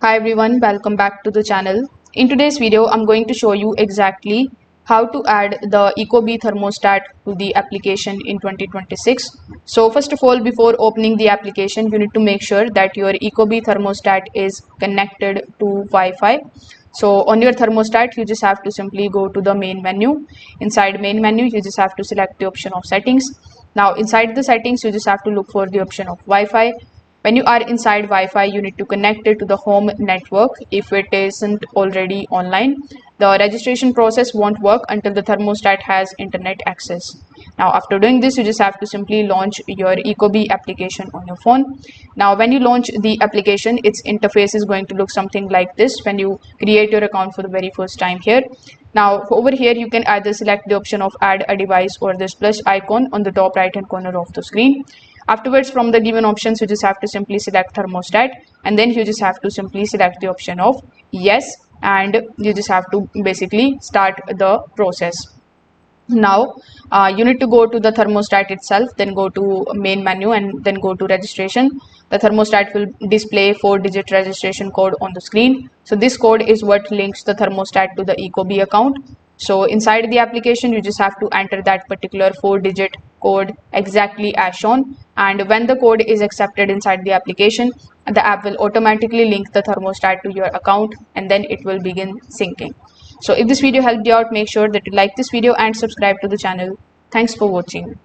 Hi everyone, welcome back to the channel. In today's video, I'm going to show you exactly how to add the Ecobee thermostat to the application in 2026. So first of all, before opening the application, you need to make sure that your Ecobee thermostat is connected to Wi-Fi. So on your thermostat, you just have to simply go to the main menu. Inside main menu, you just have to select the option of settings. Now inside the settings, you just have to look for the option of Wi-Fi. When you are inside Wi-Fi, you need to connect it to the home network if it isn't already online. The registration process won't work until the thermostat has internet access. Now, after doing this, you just have to simply launch your Ecobee application on your phone. Now, when you launch the application, its interface is going to look something like this when you create your account for the very first time here. Now, over here, you can either select the option of add a device or this plus icon on the top right hand corner of the screen. Afterwards, from the given options, you just have to simply select thermostat, and then you just have to simply select the option of yes, and you just have to basically start the process. Now you need to go to the thermostat itself, then go to main menu and then go to registration. The thermostat will display 4-digit registration code on the screen. So this code is what links the thermostat to the Ecobee account. So inside the application, you just have to enter that particular 4-digit code exactly as shown, and when the code is accepted inside the application, the app will automatically link the thermostat to your account, and then it will begin syncing. So if this video helped you out, make sure that you like this video and subscribe to the channel. Thanks for watching.